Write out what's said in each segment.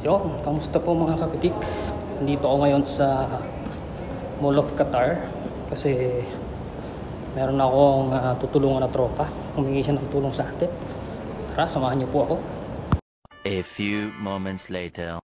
Yo, kamusta po mga kapitik? Nandito ako ngayon sa Mall of Qatar kasi meron akong tutulungan na tropa. Humingi siya ng tulong sa atin. Tara, samahan niyo po ako. A few moments later.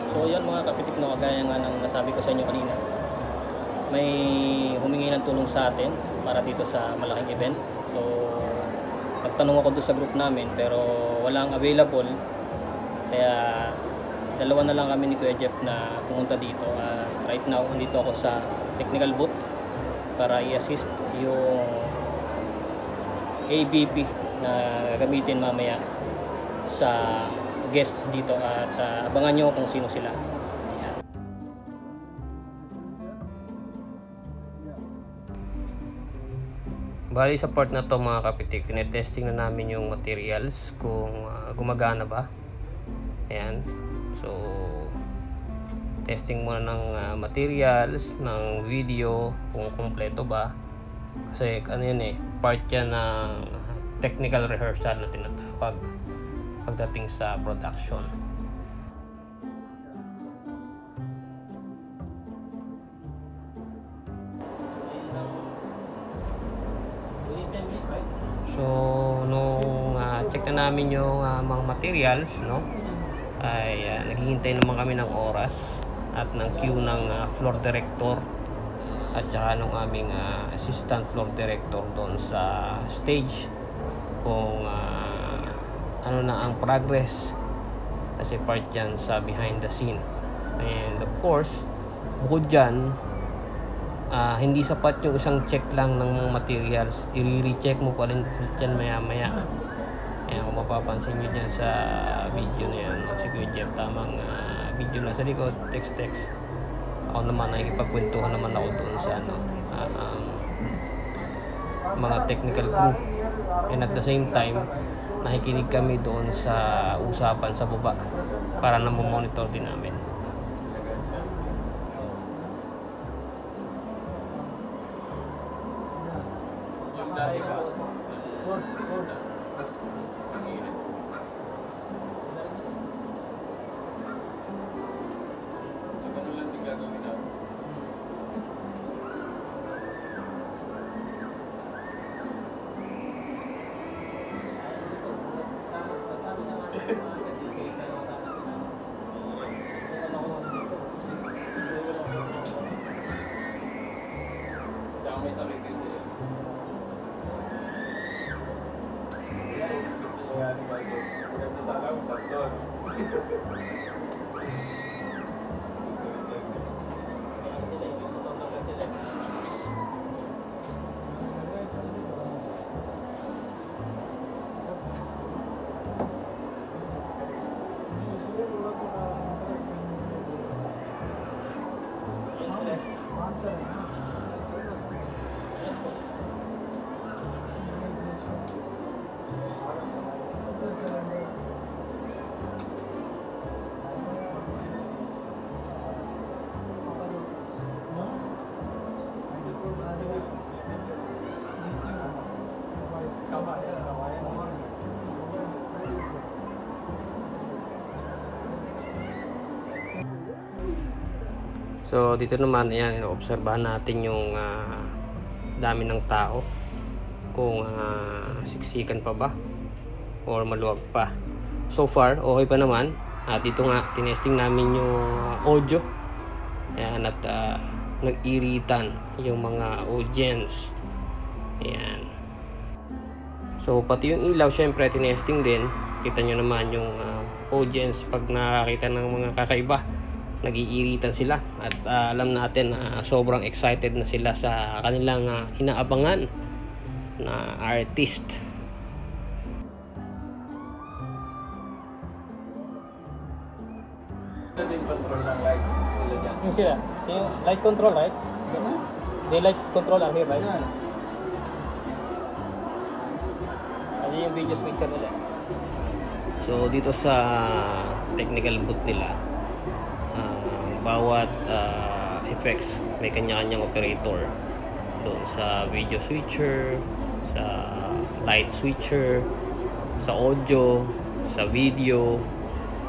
So yan mga kapitik, no, kagaya nga ng nasabi ko sa inyo kanina, may humingi ng tulong sa atin para dito sa malaking event. So nagtanong ako doon sa group namin pero walang available, kaya dalawa na lang kami ni Kuya Jeff na pumunta dito. Right now andito ako sa technical booth para i-assist yung ABP na gagamitin mamaya sa guest dito, at abangan nyo kung sino sila. Ayan. Bali sa part na to mga kapitik, tinetesting na namin yung materials kung gumagana ba. Ayan. So testing muna ng materials, ng video kung kumpleto ba, kasi ano yan part yan ng technical rehearsal na tinatawag pagdating sa production. So nung check na namin yung mga materials, no, ay naghihintay naman kami ng oras at ng queue ng floor director at saka ng aming assistant floor director doon sa stage kung ano na ang progress, kasi part yan sa behind the scene. And of course bukod dyan, hindi sapat yung isang check lang ng materials, i-recheck mo pa rin dyan maya maya. Ayan, kung mapapansin nyo dyan sa video na yan, si Kuya Jeff, tamang video lang sa likod, text. Ako naman nakikipagkwentuhan naman ako doon sa mga technical group, and at the same time nakikinig kami doon sa usapan sa baba para na monitor din namin. So dito naman, ayan, obserbahan natin yung dami ng tao, kung siksikan pa ba or maluwag pa. So far okay pa naman. Dito nga tinesting namin yung audio, ayan, at nag-iritan yung mga audience. Ayan. So pati yung ilaw syempre tinesting din. Kita nyo naman yung audience pag nakakita ng mga kakaiba, nag-iiritan sila. At alam natin na sobrang excited na sila sa kanilang inaabangan na artist. Din control ng lights nila dyan. Yung sila, yung light control, right? Daylight control are here, right? Ano yung video switcher nila? So dito sa technical booth nila, bawat effects may kanya-kanyang operator. Doon sa video switcher, sa light switcher, sa audio, sa video,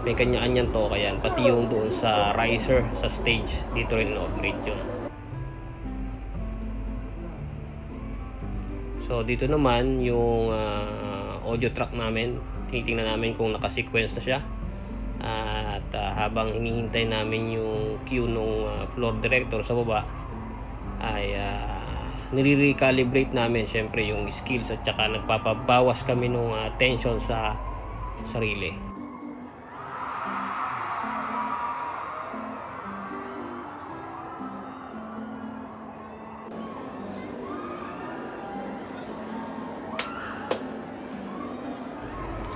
may kanya-kanyang tokayan. Pati yung doon sa riser, sa stage, dito rin in-operate yun. So dito naman yung audio track namin, tinitingnan namin kung naka-sequence na siya. At habang hinihintay namin yung cue nung floor director sa baba, ay nire-recalibrate namin syempre yung skills at saka nagpapabawas kami nung tension sa sarili.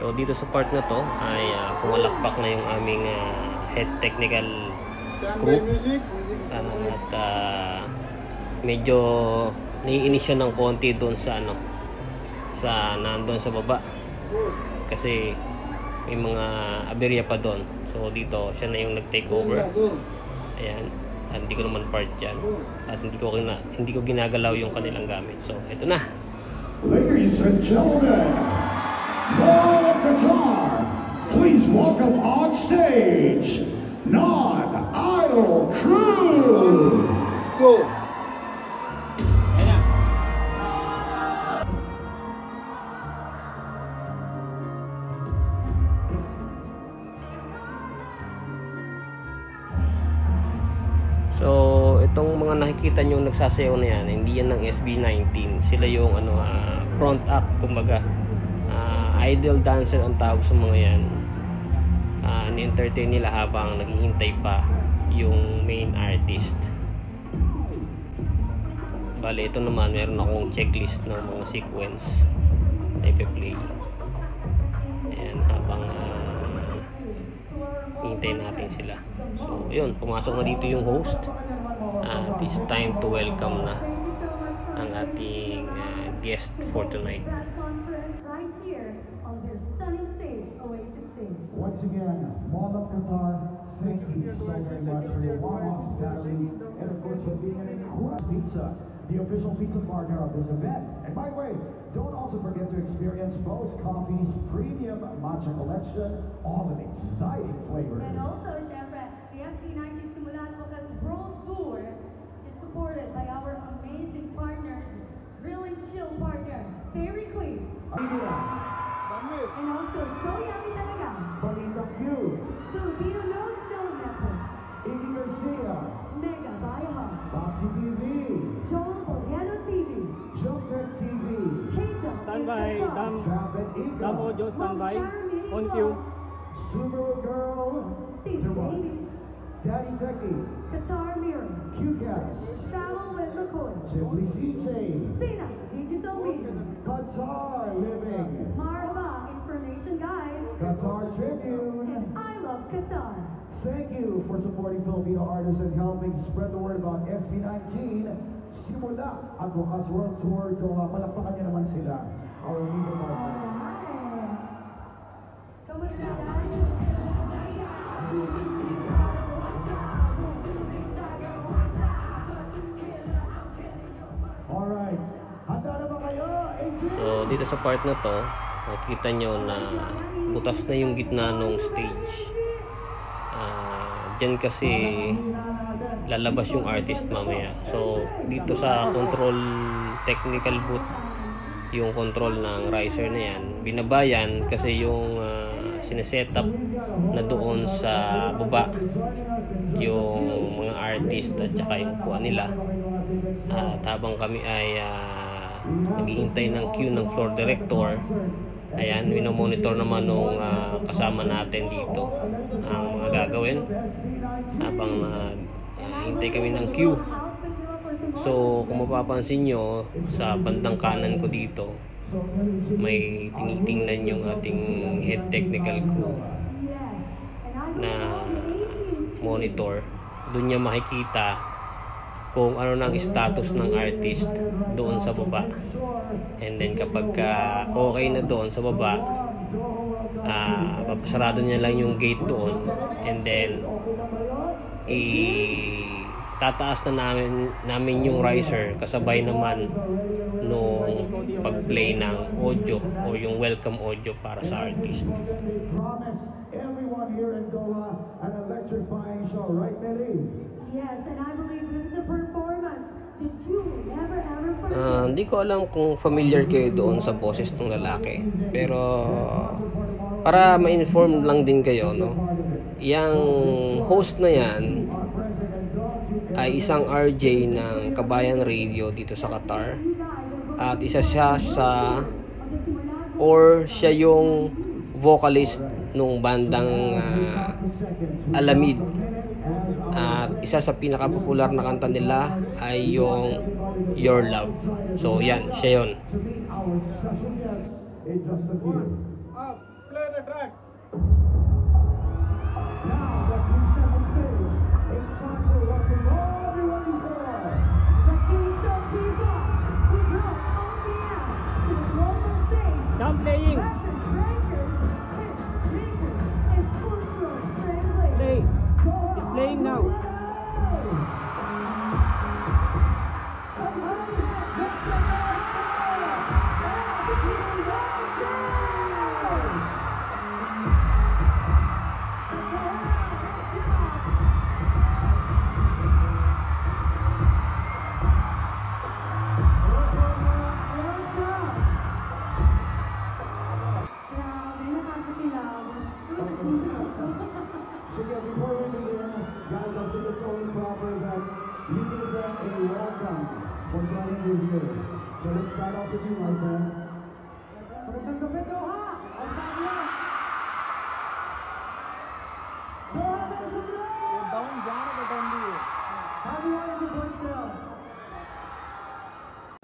So dito sa part na to ay pumalakpak na yung aming head technical crew. At medyo naiinis siya ng konti doon sa nandun sa baba. Kasi may mga aberya pa doon. So dito siya na yung nag-take over. Ayan. At hindi ko naman part yan. At hindi ko ginagalaw yung kanilang gamit. So ito na. Ladies and gentlemen, Ball of Qatar, please welcome on stage Non-Idol Crew. Go! So itong mga nakikita nyo nagsasayaw na yan, hindi yan ng SB19. Sila yung front act, kumbaga. Idol dancer ang tawag sa mga yan. Ni-entertain nila habang naghihintay pa yung main artist. Bale, ito naman meron akong checklist ng mga sequence na ipe-play. Ayan, habang hintayin natin sila. So yun, pumasok na dito yung host. It's time to welcome na ang ating guest for tonight. Once again, Ball of Qatar, thank you so very much for your warm hospitality and of course for being an incredible pizza, the official pizza partner of this event. And by the way, don't also forget to experience Bo's Coffee's premium matcha collection, all in exciting flavors. And also, syempre, the SB19 Simulan Bukas World Tour is supported by our amazing partners, Grill and Chill partner, Dairy Queen. And also, So Yummy Talaga. Balita Q. Filipino Nose Stone Network. Iggy Garcia. Mega Bayaha. Boxy TV. Joel Boliano TV. Jumtech TV. Queso. Standby, Dam. Fab and Ika. Dam audio, standby. On cue. Subaru Girl. Steve Baby. Daddy Techie. Qatar Mirror. QCast. Travel with McCoy. Simply CJ. Sina Digital Media. Qatar Living. Marhaba Information Guide. Qatar Tribune. And I Love Qatar. Thank you for supporting Filipino artists and helping spread the word about SB19. Simula ang Bukas World Tour. Palakpakan niyo naman sila. Our leader partners. Kamusta Alright. Handa na ba kayo? So dito sa part na to, nakikita nyo na butas na yung gitna ng stage. Diyan kasi lalabas yung artist mamaya. So dito sa control technical booth, yung control ng riser na yan, binabayan kasi yung sineset up na doon sa baba yung mga artist at saka yung upuan nila. At habang kami ay naghihintay ng queue ng floor director, ayan, minomonitor naman nung kasama natin dito ang mga gagawin habang hintay kami ng queue. So kung mapapansin nyo sa bandang kanan ko dito, may tinitingnan yung ating head technical crew na monitor. Doon niya makikita kung ano nang status ng artist doon sa baba. And then kapag okay na doon sa baba, papasarado niya lang yung gate doon, and then tataas na namin yung riser kasabay naman nung pag-play ng audio o yung welcome audio para sa artist. Promise everyone here in Doha an electrifying show, right, Nelly? Yes, and I believe this is a performance that you never ever forget. Hindi ko alam kung familiar kayo doon sa boses ng lalaki, pero para ma-inform lang din kayo, no? Yang host na yan ay isang RJ ng Kabayan Radio dito sa Qatar, at isa siya siya yung vocalist nung bandang Alamid, at isa sa pinaka-popular na kanta nila ay yung Your Love. So yan, siya yun. Play the track. Now that we've set the stage, it's time for what we've all been waiting for. The Kings of Viva, we brought on the air to the global stage. Stop playing. Record breakers, hit makers, and cultural translators. Play. It's playing now. So yeah, before we begin, guys, I think it's only proper that you give them a welcome for joining you here. So let's start off with you, my friend. Magandang gabi, Doha! Ang sabi Doha, everyone is a voice still.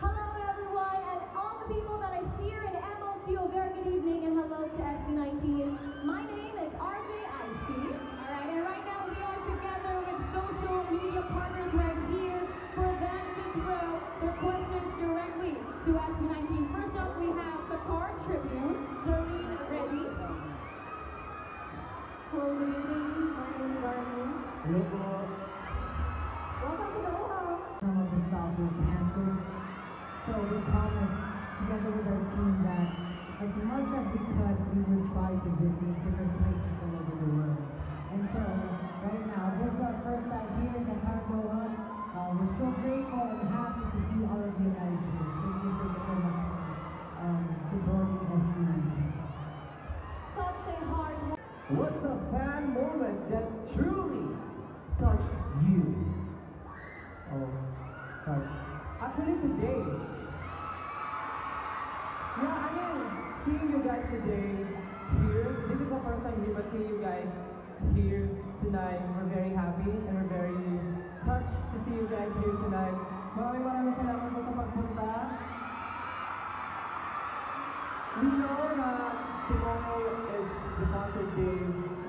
Hello everyone, and all the people that I'm here in MOQ, a very good evening and hello to SB19. My name is RJIC. Alright, and right now we are together with social media partners right here for them to throw their questions directly to SB19. First up, we have Qatar Tribune, Doreen Regis. Hello, good evening. My name is Darlene. Welcome to Doha. Some of the stuff will cancel. So we promised together with our team that as much as we could, we would try to visit different places all over the world. And so right now, this is our first time here in Qatar, Doha. We're so grateful and happy to see all of you guys here. Thank you so much for supporting SB19. Such a hard work. What's a fan moment that truly touched you? Oh, sorry. Actually today. Yeah, I mean, seeing you guys today here, this is the first time here, but seeing you guys here tonight, we're very happy and we're very touched to see you guys here tonight. Maraming salamat po sa pagpunta. We know that tomorrow is the concert day,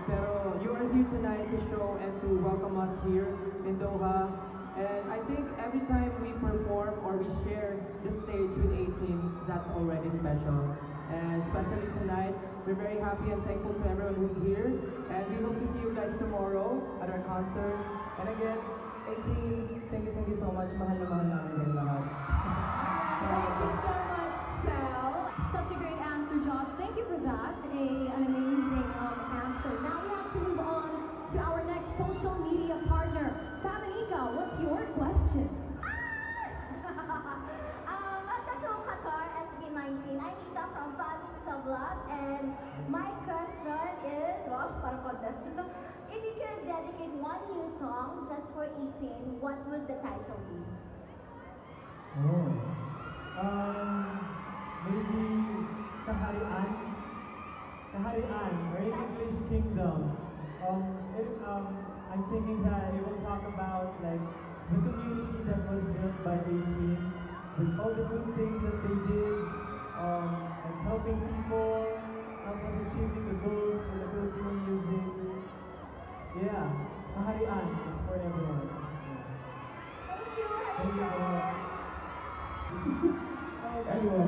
pero you are here tonight to show and to welcome us here in Doha. And I think every time we perform or we share the stage with 18, that's already special. And especially tonight, we're very happy and thankful to everyone who's here. And we hope to see you guys tomorrow at our concert. And again, 18, thank you so much. Mahal na mahal namin kayo lahat. Thank you so much, Sal. Such a great answer, Josh. Thank you for that. An amazing answer. Now we have to move on to our next social media partner. Famanika, what's your question? Welcome to Qatar SB19. I'm Ita from Famanika Vlog, and my question I'm thinking that it will talk about like the community that was built by the team, with all the good things that they did, and helping people, help us achieving the goals for the Filipino music. Yeah, kaharian, it's for everyone. Thank you very much. Anyway,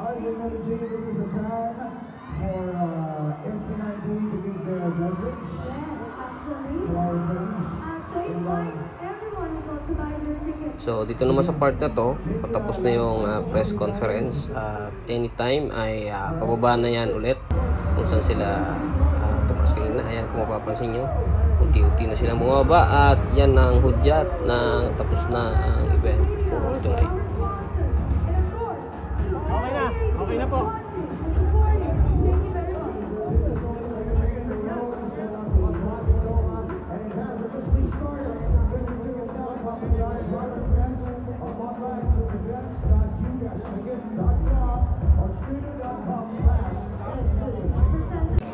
alright, we're going to G. This is a time for SB19 to give their message Yes, actually. to our friends. To invite everyone who wants to buy their tickets. So dito naman sa part na to, patapos na yung press conference at anytime ay pababa na yan ulit kung saan sila tumas kanina. Ayan, kung mapapansin nyo, unti-unti na silang bumaba at yan ang hudyat na tapos na ang event for tonight. Okay na po.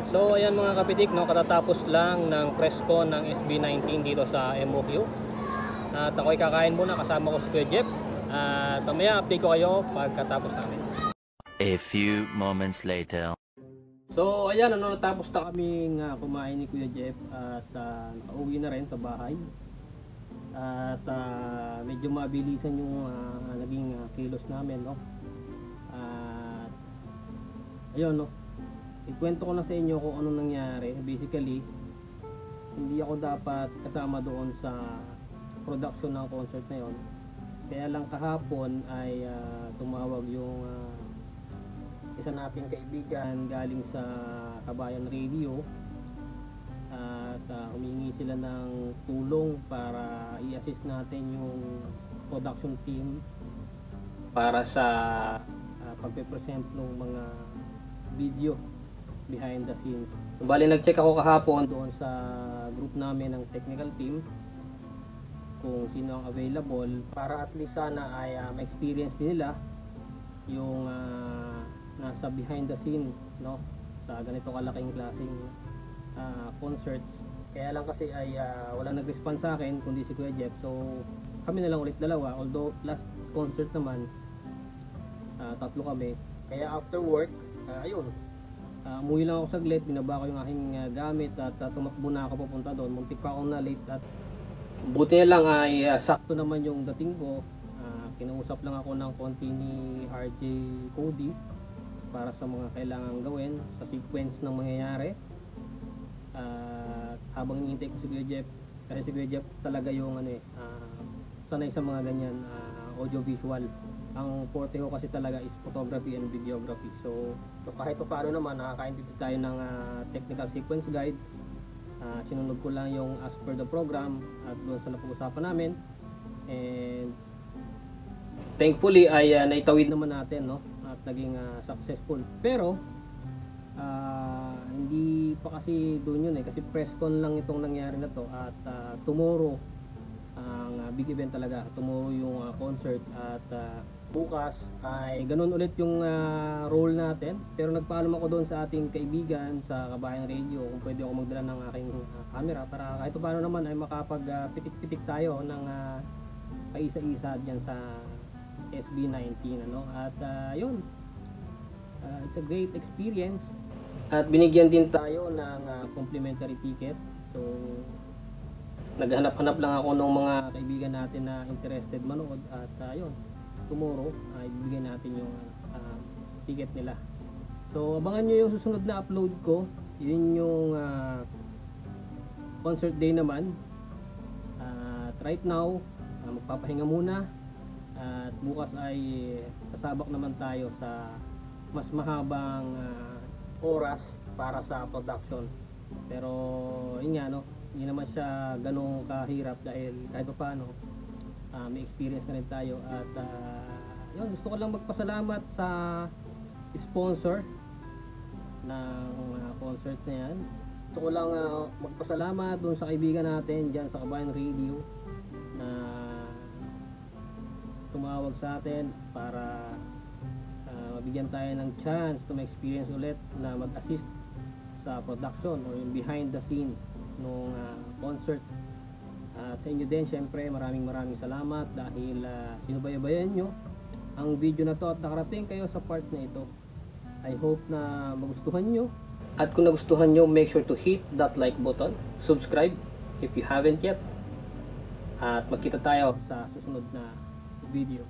So ayan mga kapitik, no, katatapos lang ng press con ng SB19 dito sa MOQ. At ako'y kakain muna kasama ko si Kuya Jeff. At mamaya update ko kayo pagkatapos namin. A few moments later. So ayan, natapos na kaming kumain ni Kuya Jeff at nakauwi na rin sa bahay. At medyo mabilisan yung naging kilos namin, no. At ayun, no. Ikwento ko na sa inyo kung anong nangyari. Basically, hindi ako dapat kasama doon sa production ng concert na yon. Kaya lang kahapon ay tumawag yung isa nating kaibigan galing sa Kabayan Radio at humingi sila ng tulong para i-assist natin yung production team para sa pagpe-present ng mga video behind the scenes. So, bali nag-check ako kahapon doon sa group namin ng technical team kung sino ang available para at least sana ay ma-experience din nila yung nasa behind the scene, no, sa ganito kalaking klaseng concerts. Kaya lang kasi ay wala nag-respond sa akin kundi si Kuya Jeff, so kami na lang ulit dalawa, although last concert naman tatlo kami. Kaya after work, ayun, umuwi lang ako saglit, binaba ko yung aking gamit at tumakbo na ako papunta doon. Muntik pa akong na-late at buti na lang ay sakto naman yung dating ko. Kinausap lang ako ng konti ni RJ Cody para sa mga kailangan gawin sa sequence ng mangyayari. Habang hinihintay ko si Kuya Jeff, kasi si Kuya Jeff talaga yung sanay sa mga ganyan audio visual. Ang forte ko kasi talaga is photography and videography. So kahit pa paano naman nakakaintindi tayo ng technical sequence guide. Sinunod ko lang yung as per the program at doon sa napag-usapan namin. And thankfully ay naitawid naman natin, no? At naging successful. Pero hindi pa kasi doon yun kasi press con lang itong nangyari na to at tomorrow ang big event talaga. Tomorrow yung concert at bukas ay ganun ulit yung role natin. Pero nagpaalam ako doon sa ating kaibigan sa Kabayan Radio kung pwede ako magdala ng aking camera para kahit paano naman ay makapag-pitik-pitik tayo ng kaisa-isa dyan sa SB19, ano. At yun, it's a great experience. At binigyan din tayo ng complimentary ticket. So naghanap-hanap lang ako ng mga kaibigan natin na interested manood at yun, tomorrow ay bibigyan natin yung ticket nila. So abangan nyo yung susunod na upload ko. Yun yung concert day naman. At right now magpapahinga muna at bukas ay sasabak naman tayo sa mas mahabang oras para sa production. Pero yun nga, no, hindi naman siya ganong kahirap dahil kahit pa paano may experience na rin tayo. At yun, gusto ko lang magpasalamat sa sponsor ng concert na yan. Gusto ko lang magpasalamat dun sa kaibigan natin dyan sa Kabayan Radio na tumawag sa atin para mabigyan tayo ng chance to ma-experience ulit na mag-assist sa production or yung behind the scene nung concert. At sa inyo din, syempre, maraming salamat dahil sinubaybayan nyo ang video na to at nakarating kayo sa part na ito. I hope na magustuhan nyo. At kung nagustuhan nyo, make sure to hit that like button, subscribe if you haven't yet. At magkita tayo sa susunod na video.